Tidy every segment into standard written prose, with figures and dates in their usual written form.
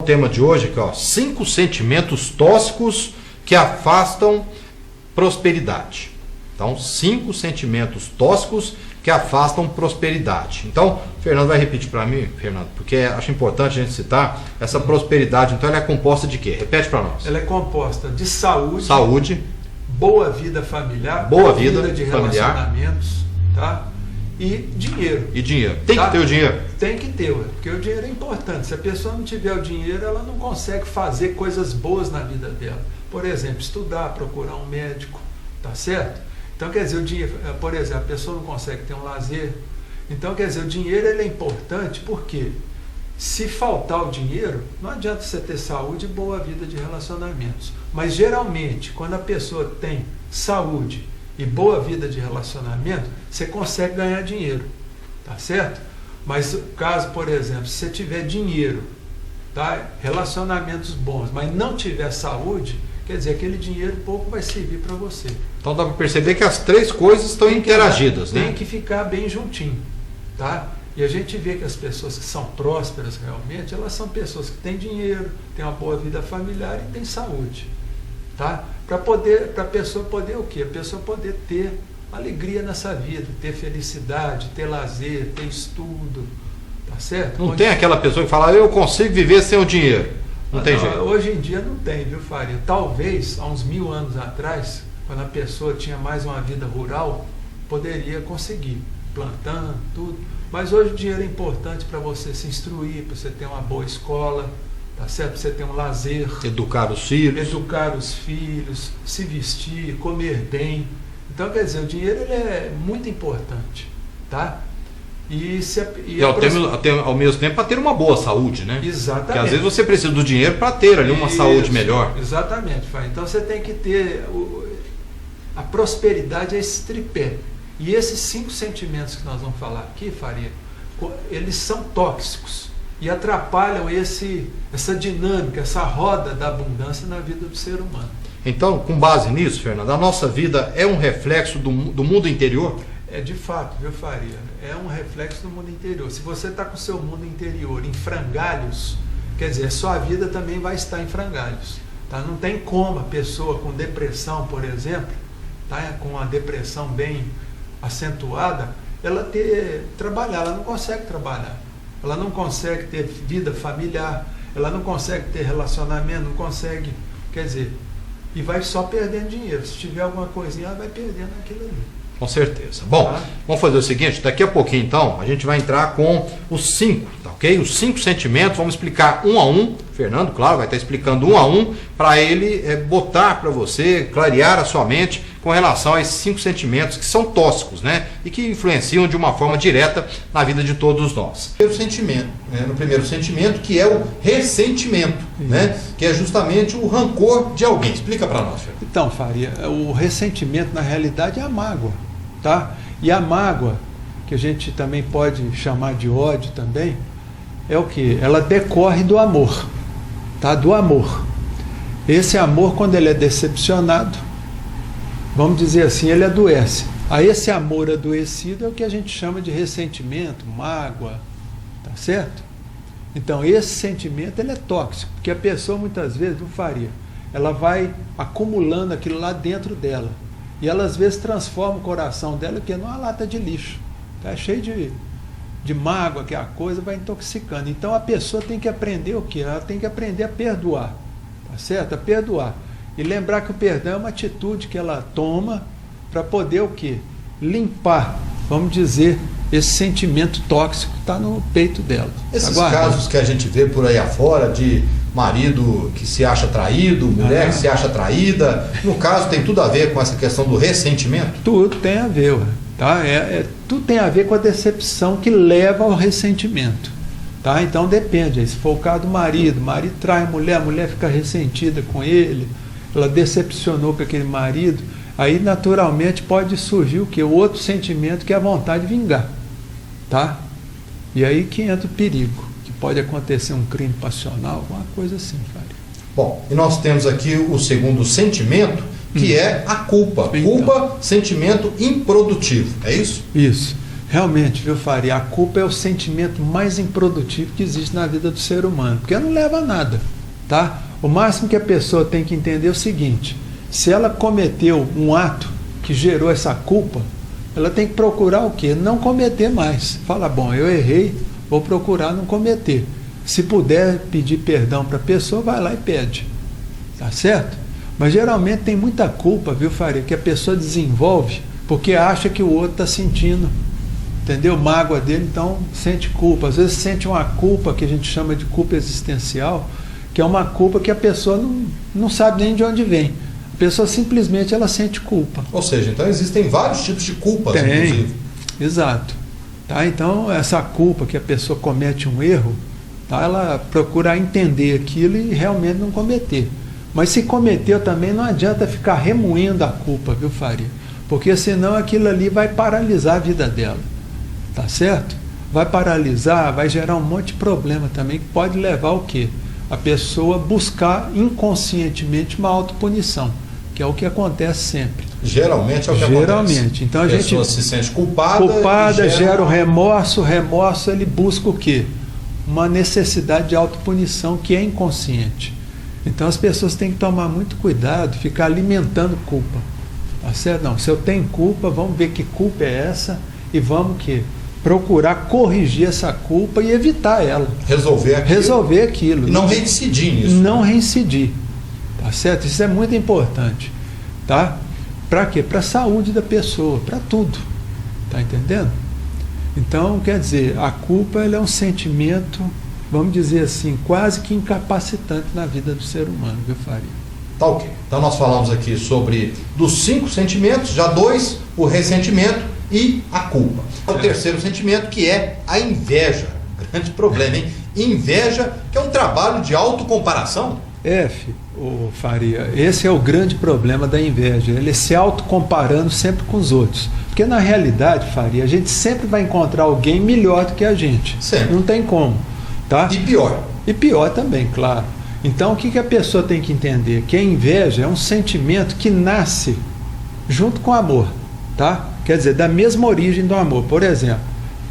O tema de hoje aqui, ó, 5 sentimentos tóxicos que afastam prosperidade. Então, 5 sentimentos tóxicos que afastam prosperidade. Então, o Fernando vai repetir para mim, Fernando, porque acho importante a gente citar essa prosperidade. Então, ela é composta de quê? Repete para nós. Ela é composta de saúde, boa vida familiar, boa vida de familiar, relacionamentos, tá? E dinheiro. E dinheiro. Tem que ter o dinheiro. Tem que ter, porque o dinheiro é importante. Se a pessoa não tiver o dinheiro, ela não consegue fazer coisas boas na vida dela. Por exemplo, estudar, procurar um médico, tá certo? Então, quer dizer, o dinheiro, por exemplo, a pessoa não consegue ter um lazer. Então, quer dizer, o dinheiro ele é importante porque se faltar o dinheiro, não adianta você ter saúde e boa vida de relacionamentos. Mas, geralmente, quando a pessoa tem saúde e boa vida de relacionamento, você consegue ganhar dinheiro, tá certo? Mas, caso, por exemplo, se você tiver dinheiro, tá? Relacionamentos bons, mas não tiver saúde, quer dizer, aquele dinheiro pouco vai servir para você. Então dá para perceber que as 3 coisas estão interagidas, né? Tem que ficar bem juntinho, tá? E a gente vê que as pessoas que são prósperas realmente, elas são pessoas que têm dinheiro, têm uma boa vida familiar e têm saúde, tá? Para a pessoa poder o quê? A pessoa poder ter alegria nessa vida, ter felicidade, ter lazer, ter estudo, tá certo? Não tem aquela pessoa que fala, eu consigo viver sem o dinheiro. Não tem jeito. Hoje em dia não tem, viu, Faria? Talvez, há uns 1000 anos atrás, quando a pessoa tinha mais uma vida rural, poderia conseguir, plantando, tudo. Mas hoje o dinheiro é importante para você se instruir, para você ter uma boa escola, tá certo? Para você ter um lazer. Educar os filhos. Educar os filhos, se vestir, comer bem. Então, quer dizer, o dinheiro ele é muito importante, tá? Ao mesmo tempo para ter uma boa saúde, né? Exatamente. Porque às vezes você precisa do dinheiro para ter ali uma saúde melhor. Exatamente, Fábio. Então você tem que ter a prosperidade é esse tripé. E esses 5 sentimentos que nós vamos falar aqui, Faria, eles são tóxicos e atrapalham essa dinâmica, essa roda da abundância na vida do ser humano. Então, com base nisso, Fernando, a nossa vida é um reflexo do mundo interior? É de fato, viu, Faria? É um reflexo do mundo interior. Se você está com o seu mundo interior em frangalhos, quer dizer, a sua vida também vai estar em frangalhos. Tá? Não tem como a pessoa com depressão, por exemplo, tá? Com uma depressão bem acentuada, ela trabalhar. Ela não consegue trabalhar. Ela não consegue ter vida familiar. Ela não consegue ter relacionamento, não consegue, quer dizer, e vai só perdendo dinheiro. Se tiver alguma coisinha, ela vai perdendo aquilo ali. Com certeza. Bom, vamos fazer o seguinte, daqui a pouquinho então, a gente vai entrar com os 5, tá ok? Os 5 sentimentos, vamos explicar um a um. Fernando, claro, vai estar explicando um a um, para ele botar para você, clarear a sua mente com relação a esses 5 sentimentos que são tóxicos, né? E que influenciam de uma forma direta na vida de todos nós. No primeiro sentimento, que é o ressentimento, né? Que é justamente o rancor de alguém. Explica para nós, Fernando. Então, Faria, o ressentimento na realidade é a mágoa. Tá? E a mágoa, que a gente também pode chamar de ódio também, é o que? Ela decorre do amor, tá? Do amor. Esse amor, quando ele é decepcionado, vamos dizer assim, ele adoece. Aí esse amor adoecido é o que a gente chama de ressentimento, mágoa, tá certo? Então esse sentimento ele é tóxico, porque a pessoa muitas vezes não faria. Ela vai acumulando aquilo lá dentro dela. E ela às vezes transforma o coração dela que numa lata de lixo. Está cheio de mágoa, que a coisa vai intoxicando. Então a pessoa tem que aprender o quê? Ela tem que aprender a perdoar. Tá certo? A perdoar. E lembrar que o perdão é uma atitude que ela toma para poder o quê? Limpar, vamos dizer, esse sentimento tóxico que está no peito dela. Esses casos que a gente vê por aí afora de marido que se acha traído, mulher que se acha traída, no caso tem tudo a ver com essa questão do ressentimento? Tudo tem a ver, tá? Tudo tem a ver com a decepção que leva ao ressentimento, tá? Então depende, se for o caso do marido trai a mulher fica ressentida com ele, ela decepcionou com aquele marido, aí naturalmente pode surgir o quê? O outro sentimento que é a vontade de vingar, tá? E aí que entra o perigo. Pode acontecer um crime passional, alguma coisa assim, Fábio. Bom, e nós temos aqui o segundo sentimento, que é a culpa. Então. Culpa, sentimento improdutivo, é isso? Isso. Realmente, viu, Faria? A culpa é o sentimento mais improdutivo que existe na vida do ser humano, porque não leva a nada, tá? O máximo que a pessoa tem que entender é o seguinte: se ela cometeu um ato que gerou essa culpa, ela tem que procurar o quê? Não cometer mais. Fala, bom, eu errei, vou procurar não cometer. Se puder pedir perdão para a pessoa, vai lá e pede, tá certo? Mas geralmente tem muita culpa, viu, Faria, que a pessoa desenvolve porque acha que o outro está sentindo, entendeu? Mágoa dele, então sente culpa. Às vezes sente uma culpa que a gente chama de culpa existencial, que é uma culpa que a pessoa não sabe nem de onde vem. A pessoa simplesmente ela sente culpa. Ou seja, então existem vários tipos de culpas, inclusive. Exato. Tá? Então essa culpa que a pessoa comete um erro, tá? Ela procura entender aquilo e realmente não cometer. Mas se cometeu também, não adianta ficar remoendo a culpa, viu, Faria? Porque senão aquilo ali vai paralisar a vida dela. Tá certo? Vai paralisar, vai gerar um monte de problema também, que pode levar ao quê? A pessoa buscar inconscientemente uma autopunição, que é o que acontece sempre. Geralmente é o que acontece. Então a pessoa gente se sente culpada gera o remorso. O remorso ele busca o quê? Uma necessidade de autopunição que é inconsciente. Então as pessoas têm que tomar muito cuidado, ficar alimentando culpa. Tá certo? Não, se eu tenho culpa, vamos ver que culpa é essa e vamos que procurar corrigir essa culpa e evitar ela. Resolver aquilo. E não reincidir nisso. Não reincidir. Tá certo? Isso é muito importante. Tá? Para quê? Para a saúde da pessoa, para tudo. Tá entendendo? Então, quer dizer, a culpa ela é um sentimento, vamos dizer assim, quase que incapacitante na vida do ser humano, viu, Faria? Tá ok. Então nós falamos aqui sobre dos 5 sentimentos, já 2, o ressentimento e a culpa. O terceiro sentimento, que é a inveja. Grande problema, hein? Inveja, que é um trabalho de autocomparação. Faria, esse é o grande problema da inveja. Ele se autocomparando sempre com os outros. Porque na realidade, Faria, a gente sempre vai encontrar alguém melhor do que a gente. Sempre. Não tem como. Tá? E pior. E pior também, claro. Então o que a pessoa tem que entender? Que a inveja é um sentimento que nasce junto com o amor. Tá? Quer dizer, da mesma origem do amor. Por exemplo,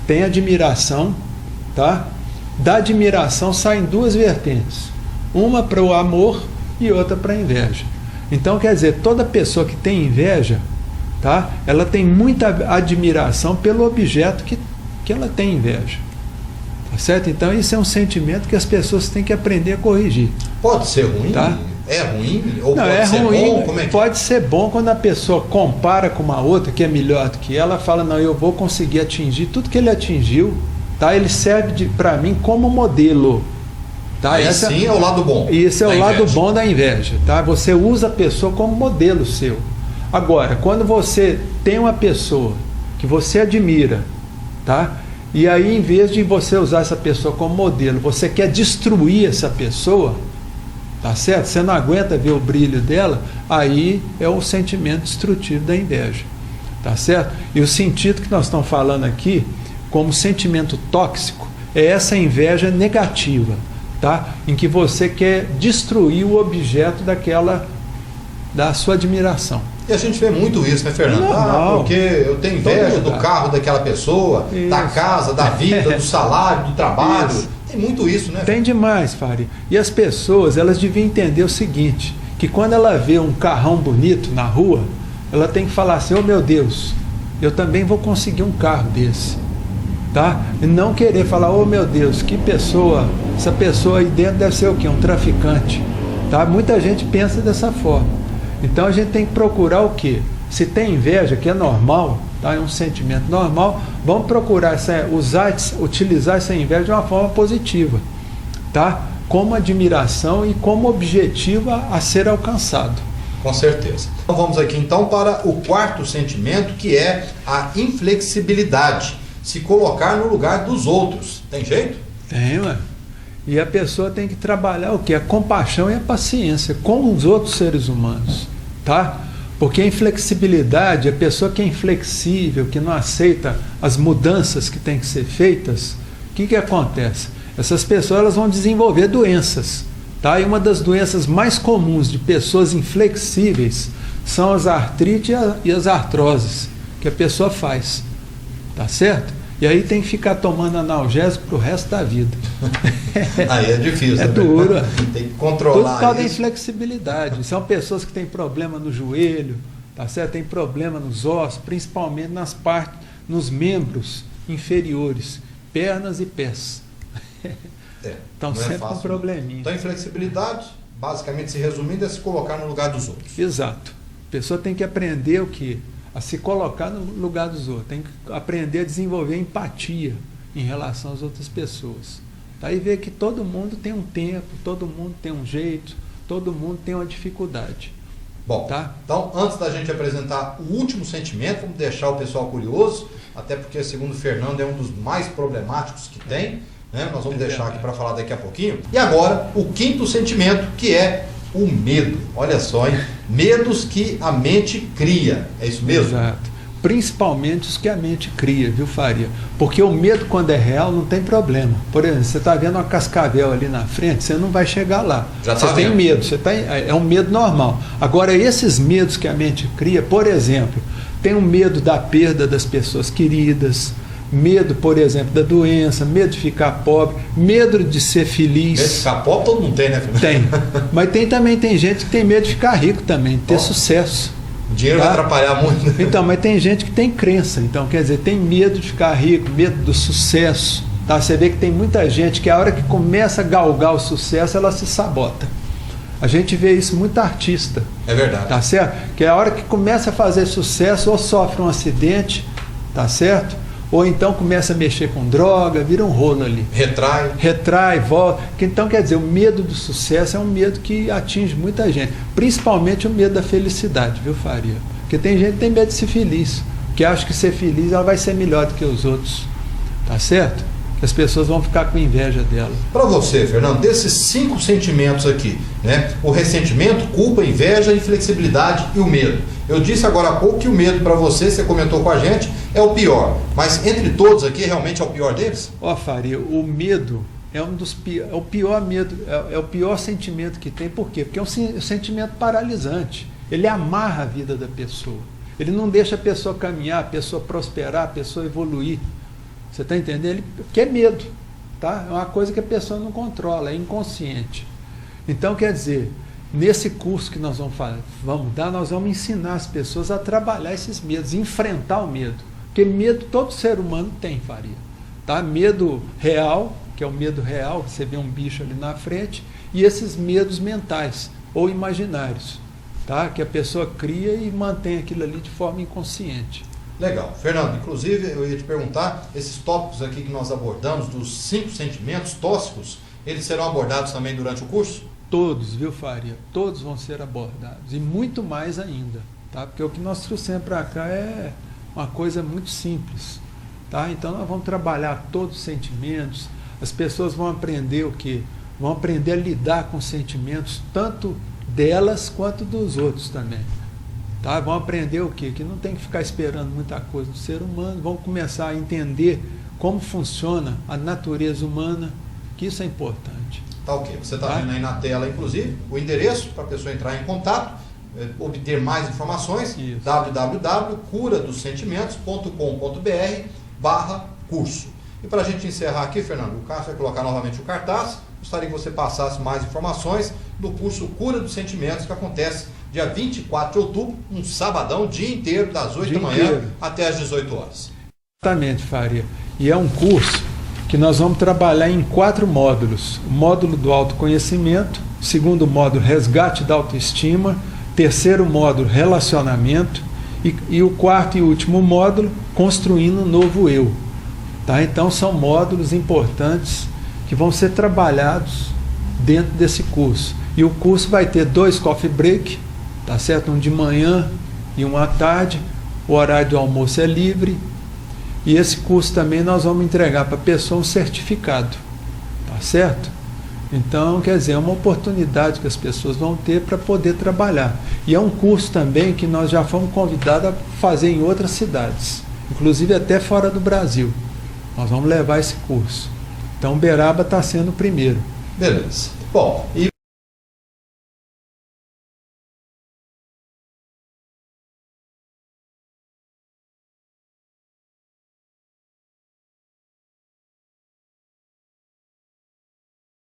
tem admiração, tá? Da admiração saem 2 vertentes. Uma para o amor e outra para a inveja. Então, quer dizer, toda pessoa que tem inveja, tá? Ela tem muita admiração pelo objeto que ela tem inveja. Tá certo? Então, isso é um sentimento que as pessoas têm que aprender a corrigir. Pode ser ruim? Tá? É ruim? Ou não, pode ser ruim, bom? Como é que... Pode ser bom quando a pessoa compara com uma outra que é melhor do que ela, fala, não, eu vou conseguir atingir tudo que ele atingiu, tá? Ele serve para mim como modelo. Tá? Aí sim é o lado bom. Isso é o lado bom da inveja. Tá? Você usa a pessoa como modelo seu. Agora, quando você tem uma pessoa que você admira, tá? E aí, em vez de você usar essa pessoa como modelo, você quer destruir essa pessoa, tá certo? Você não aguenta ver o brilho dela, aí é o sentimento destrutivo da inveja. Tá certo? E o sentido que nós estamos falando aqui, como sentimento tóxico, é essa inveja negativa. Tá? Em que você quer destruir o objeto da sua admiração. E a gente vê muito isso, né, Fernando? Porque eu tenho inveja do carro daquela pessoa, isso. Da casa, da vida, do salário, do trabalho. Isso. Tem muito isso, né? Tem demais, Faria. E as pessoas, elas deviam entender o seguinte, que quando ela vê um carrão bonito na rua, ela tem que falar assim, oh meu Deus, eu também vou conseguir um carro desse. Tá? E não querer falar, oh meu Deus, que pessoa, essa pessoa aí dentro deve ser o quê? Um traficante. Tá? Muita gente pensa dessa forma. Então a gente tem que procurar o quê? Se tem inveja, que é normal, tá? É um sentimento normal, vamos procurar utilizar essa inveja de uma forma positiva, tá? Como admiração e como objetivo a ser alcançado. Com certeza. Então vamos aqui então para o 4º sentimento, que é a inflexibilidade. Se colocar no lugar dos outros. Tem jeito? Tem, ué. E a pessoa tem que trabalhar o quê? A compaixão e a paciência com os outros seres humanos. Tá? Porque a inflexibilidade, a pessoa que é inflexível, que não aceita as mudanças que têm que ser feitas, o que acontece? Essas pessoas elas vão desenvolver doenças. Tá? E uma das doenças mais comuns de pessoas inflexíveis são as artrites e as artroses que a pessoa faz. tá certo? E aí tem que ficar tomando analgésico pro resto da vida. Aí é difícil. É duro. Tem que controlar Tudo por causa da isso. inflexibilidade. São pessoas que têm problema no joelho, tá certo? Tem problema nos ossos, principalmente nas partes, nos membros inferiores, pernas e pés. Estão sempre com probleminha. Então, inflexibilidade, basicamente se resumindo, é se colocar no lugar dos outros. Exato. A pessoa tem que aprender o quê? A se colocar no lugar dos outros. Tem que aprender a desenvolver empatia em relação às outras pessoas. Aí vê que todo mundo tem um tempo, todo mundo tem um jeito, todo mundo tem uma dificuldade. Bom, tá? Então, antes da gente apresentar o último sentimento, vamos deixar o pessoal curioso, até porque, segundo o Fernando, é um dos mais problemáticos que tem, né? Nós vamos deixar aqui para falar daqui a pouquinho. E agora, o quinto sentimento, que é o medo. Olha só, hein? Medos que a mente cria. É isso mesmo? Exato. Principalmente os que a mente cria, viu, Faria? Porque o medo, quando é real, não tem problema. Por exemplo, você está vendo uma cascavel ali na frente, você não vai chegar lá. Já você tá tem vendo. medo, é um medo normal. Agora, esses medos que a mente cria, por exemplo, tem o medo da perda das pessoas queridas, medo, por exemplo, da doença, medo de ficar pobre, medo de ser feliz. Medo de ficar pobre todo mundo tem, né, Fernando? Tem. Mas tem gente que tem medo de ficar rico também, de ter sucesso. O dinheiro vai atrapalhar muito, né? Então, mas tem gente que tem crença, então, quer dizer, tem medo de ficar rico, medo do sucesso, tá? Você vê que tem muita gente que a hora que começa a galgar o sucesso, ela se sabota. A gente vê isso muito artista. É verdade. Tá certo? Que a hora que começa a fazer sucesso, ou sofre um acidente, tá certo? Ou então começa a mexer com droga, vira um rolo ali. Retrai, volta. Então, quer dizer, o medo do sucesso é um medo que atinge muita gente. Principalmente o medo da felicidade, viu, Faria? Porque tem gente que tem medo de ser feliz. Que acha que ser feliz ela vai ser melhor do que os outros. Tá certo? Que as pessoas vão ficar com inveja dela. Para você, Fernando, desses 5 sentimentos aqui, né? O ressentimento, culpa, inveja, inflexibilidade e o medo. Eu disse agora há pouco que o medo para você comentou com a gente, é o pior. Mas entre todos aqui, realmente é o pior deles? Ó, Faria, o medo é um dos é o pior medo, é o pior sentimento que tem. Por quê? Porque é um sentimento paralisante. Ele amarra a vida da pessoa. Ele não deixa a pessoa caminhar, a pessoa prosperar, a pessoa evoluir. Você está entendendo? Porque é medo, tá? É uma coisa que a pessoa não controla, é inconsciente. Então, quer dizer, nesse curso que nós vamos dar, nós vamos ensinar as pessoas a trabalhar esses medos, enfrentar o medo. Porque medo todo ser humano tem, Faria. Tá? Medo real, que é o medo real, você vê um bicho ali na frente, e esses medos mentais ou imaginários, tá? Que a pessoa cria e mantém aquilo ali de forma inconsciente. Legal. Fernando, inclusive eu ia te perguntar, esses tópicos aqui que nós abordamos, dos 5 sentimentos tóxicos, eles serão abordados também durante o curso? Todos, viu, Faria? Todos vão ser abordados. E muito mais ainda, tá? Porque o que nós trouxemos para cá é uma coisa muito simples, tá? Então nós vamos trabalhar todos os sentimentos, as pessoas vão aprender o quê? Vão aprender a lidar com sentimentos, tanto delas quanto dos outros também. Tá? Vão aprender o quê? Que não tem que ficar esperando muita coisa do ser humano, vão começar a entender como funciona a natureza humana, que isso é importante. Tá ok. Você está vendo aí na tela, inclusive, o endereço para a pessoa entrar em contato, obter mais informações, www.curadosentimentos.com.br/curso. E para a gente encerrar aqui, Fernando, o Cássio vai colocar novamente o cartaz. Gostaria que você passasse mais informações do curso Cura dos Sentimentos, que acontece dia 24 de outubro, um sabadão, dia inteiro, das 8 da manhã até as 18 horas. Exatamente, Faria. E é um curso que nós vamos trabalhar em 4 módulos. O módulo do autoconhecimento, o segundo módulo, resgate da autoestima, terceiro módulo, relacionamento, e o quarto e último módulo, construindo um novo eu. Tá? Então são módulos importantes que vão ser trabalhados dentro desse curso. E o curso vai ter 2 coffee break, tá certo? Um de manhã e um à tarde. O horário do almoço é livre. E esse curso também nós vamos entregar para a pessoa um certificado, tá certo? Então, quer dizer, é uma oportunidade que as pessoas vão ter para poder trabalhar. E é um curso também que nós já fomos convidados a fazer em outras cidades, inclusive até fora do Brasil. Nós vamos levar esse curso. Então, Uberaba está sendo o primeiro. Beleza. Bom, e